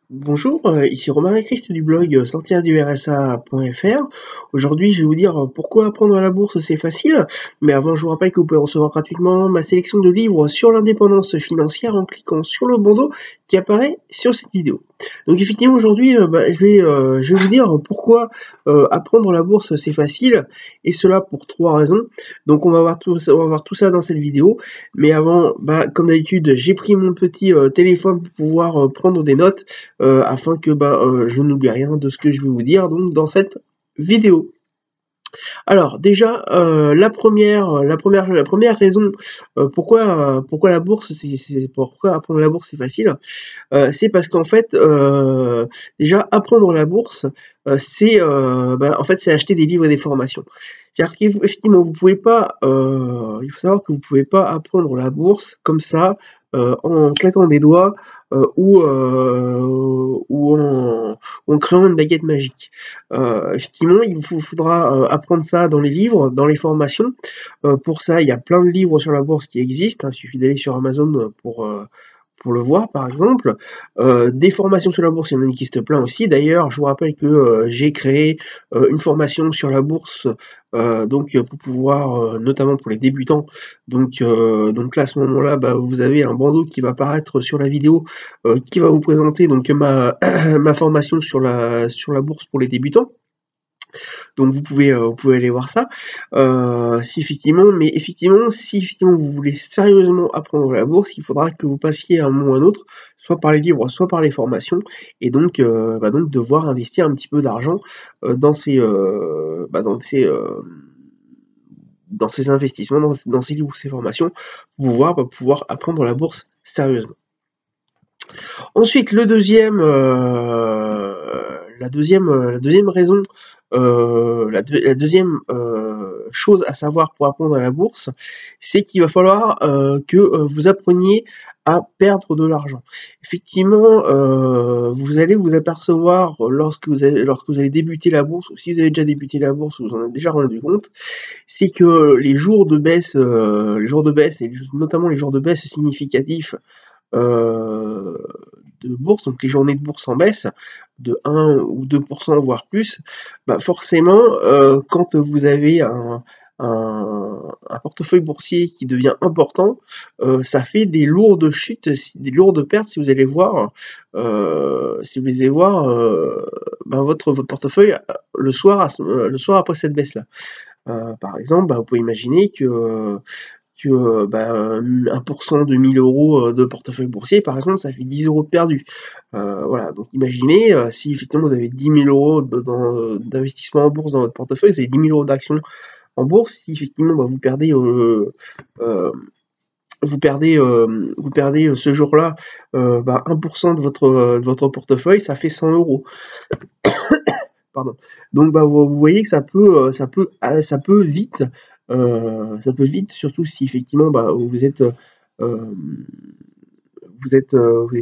Bonjour, ici Romain Christ du blog sortirdursa.fr. Aujourd'hui, je vais vous dire pourquoi apprendre à la bourse c'est facile. Mais avant, je vous rappelle que vous pouvez recevoir gratuitement ma sélection de livres sur l'indépendance financière en cliquant sur le bandeau qui apparaît sur cette vidéo. Donc effectivement, aujourd'hui, je vais vous dire pourquoi apprendre la bourse c'est facile, et cela pour 3 raisons. Donc on va voir tout ça dans cette vidéo. Mais avant, comme d'habitude, j'ai pris mon petit téléphone pour pouvoir prendre des notes afin que je n'oublie rien de ce que je vais vous dire donc dans cette vidéo. Alors déjà, la première raison pourquoi la bourse pourquoi apprendre la bourse c'est facile, c'est parce qu'en fait, déjà apprendre la bourse, en fait c'est acheter des livres et des formations. C'est-à-dire qu'effectivement vous pouvez pas, il faut savoir que vous pouvez pas apprendre la bourse comme ça, en claquant des doigts, ou en créant une baguette magique. Effectivement, il vous faudra apprendre ça dans les livres, dans les formations. Pour ça, il y a plein de livres sur la bourse qui existent, hein, il suffit d'aller sur Amazon pour le voir, par exemple. Des formations sur la bourse, il y en existe plein aussi. D'ailleurs, je vous rappelle que j'ai créé une formation sur la bourse, pour pouvoir, notamment pour les débutants. Donc là, à ce moment-là, vous avez un bandeau qui va apparaître sur la vidéo, qui va vous présenter donc ma ma formation sur la bourse pour les débutants. Donc vous pouvez aller voir ça. Si effectivement vous voulez sérieusement apprendre la bourse, il faudra que vous passiez à un moment ou à un autre, soit par les livres, soit par les formations, et donc devoir investir un petit peu d'argent dans ces investissements, dans ces livres ou ces formations, pour pouvoir apprendre la bourse sérieusement. Ensuite, la deuxième raison, la deuxième chose à savoir pour apprendre à la bourse, c'est qu'il va falloir que vous appreniez à perdre de l'argent. Effectivement, vous allez vous apercevoir lorsque vous allez débuter la bourse, ou si vous avez déjà débuté la bourse, vous en avez déjà rendu compte, c'est que les jours de baisse, et notamment les jours de baisse significatifs de bourse, donc les journées de bourse en baisse de 1 ou 2% voire plus, forcément, quand vous avez un portefeuille boursier qui devient important, ça fait des lourdes chutes, des lourdes pertes si vous allez voir, votre portefeuille le soir après cette baisse-là. Par exemple, vous pouvez imaginer que 1% de 1000 € de portefeuille boursier, par exemple, ça fait 10 € de perdu. Voilà, donc imaginez, si effectivement vous avez 10 000 € d'investissement en bourse dans votre portefeuille, vous avez 10 000 € d'actions en bourse. Si effectivement vous perdez ce jour-là 1% de votre portefeuille, ça fait 100 €. Pardon. Donc vous voyez que ça peut vite, surtout si effectivement euh, vous êtes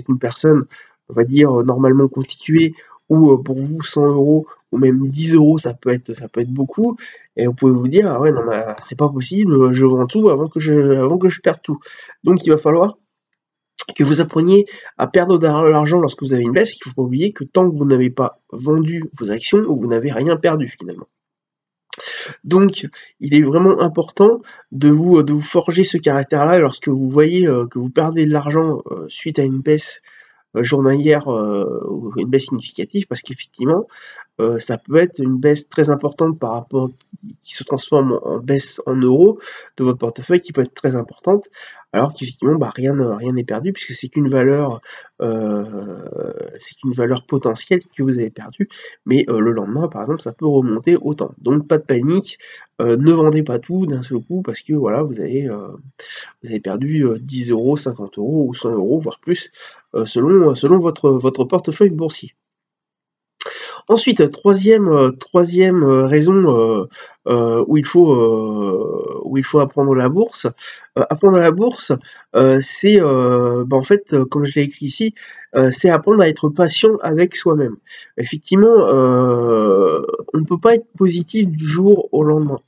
une personne, on va dire, normalement constituée, où pour vous 100 € ou même 10 € ça peut être beaucoup, et vous pouvez vous dire ah ouais non mais c'est pas possible, je vends tout avant que je perde tout. Donc il va falloir que vous appreniez à perdre de l'argent lorsque vous avez une baisse. Il ne faut pas oublier que tant que vous n'avez pas vendu vos actions, vous n'avez rien perdu finalement. Donc, il est vraiment important de vous forger ce caractère-là lorsque vous voyez que vous perdez de l'argent suite à une baisse journalière ou une baisse significative, parce qu'effectivement, ça peut être une baisse très importante par rapport qui se transforme en baisse en euros de votre portefeuille, qui peut être très importante, alors qu'effectivement rien n'est perdu, puisque c'est qu'une valeur potentielle que vous avez perdue, mais le lendemain par exemple ça peut remonter autant. Donc pas de panique, ne vendez pas tout d'un seul coup, parce que voilà vous avez perdu 10 €, 50 € ou 100 €, voire plus, selon votre portefeuille boursier. Ensuite, troisième raison où il faut apprendre la bourse. Apprendre la bourse, c'est en fait, comme je l'ai écrit ici, c'est apprendre à être patient avec soi-même. Effectivement, on ne peut pas être positif du jour au lendemain.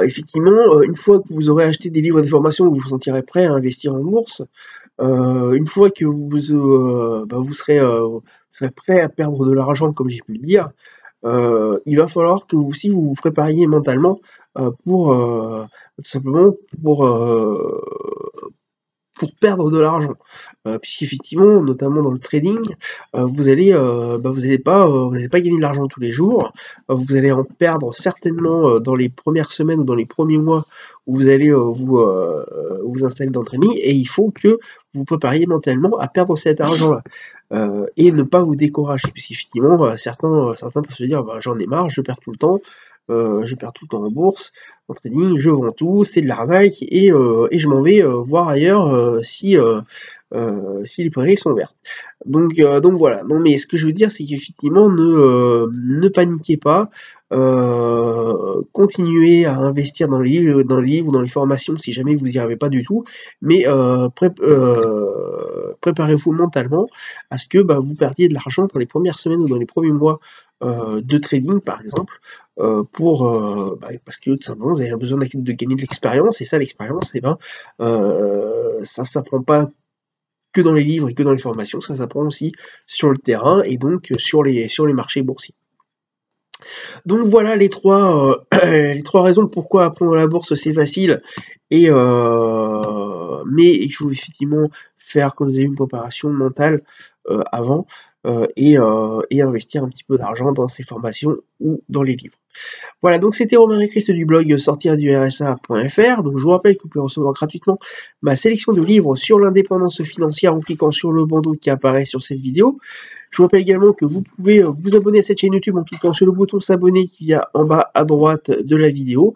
Effectivement, une fois que vous aurez acheté des livres d'information, vous vous sentirez prêt à investir en bourse, Une fois que vous serez prêt à perdre de l'argent, comme j'ai pu le dire, il va falloir que vous aussi vous vous prépariez mentalement pour tout simplement pour perdre de l'argent. Puisqu'effectivement, notamment dans le trading, vous allez pas gagner de l'argent tous les jours. Vous allez en perdre certainement dans les premières semaines ou dans les premiers mois où vous allez vous installer dans le trading, et il faut que vous prépariez mentalement à perdre cet argent-là. Et ne pas vous décourager, puisqu'effectivement, certains peuvent se dire bah, j'en ai marre, je perds tout le temps. Je perds tout le temps en bourse, en trading, je vends tout, c'est de l'arnaque, et je m'en vais voir ailleurs si les prairies sont vertes. Donc voilà. Non, mais ce que je veux dire, c'est qu'effectivement, ne paniquez pas, continuez à investir dans les livres ou dans les formations si jamais vous n'y arrivez pas du tout, mais préparez-vous mentalement à ce que vous perdiez de l'argent dans les premières semaines ou dans les premiers mois de trading, par exemple, parce que tout simplement vous avez besoin de gagner de l'expérience, et ça, l'expérience, ça s'apprend pas que dans les livres et que dans les formations, ça s'apprend aussi sur le terrain, et donc sur les marchés boursiers. Donc voilà les trois raisons pourquoi apprendre la bourse c'est facile, mais il faut effectivement faire, comme vous avez une préparation mentale avant, et investir un petit peu d'argent dans ces formations ou dans les livres. Voilà, donc c'était Romain Réchrist du blog sortirdursa.fr. Donc je vous rappelle que vous pouvez recevoir gratuitement ma sélection de livres sur l'indépendance financière en cliquant sur le bandeau qui apparaît sur cette vidéo. Je vous rappelle également que vous pouvez vous abonner à cette chaîne YouTube en cliquant sur le bouton s'abonner qu'il y a en bas à droite de la vidéo.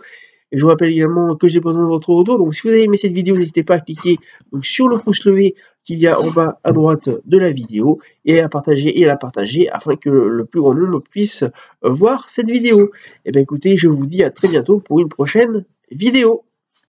Et je vous rappelle également que j'ai besoin de votre retour. Donc si vous avez aimé cette vidéo, n'hésitez pas à cliquer donc, sur le pouce levé qu'il y a en bas à droite de la vidéo, et à la partager afin que le plus grand nombre puisse voir cette vidéo. Et bien écoutez, je vous dis à très bientôt pour une prochaine vidéo.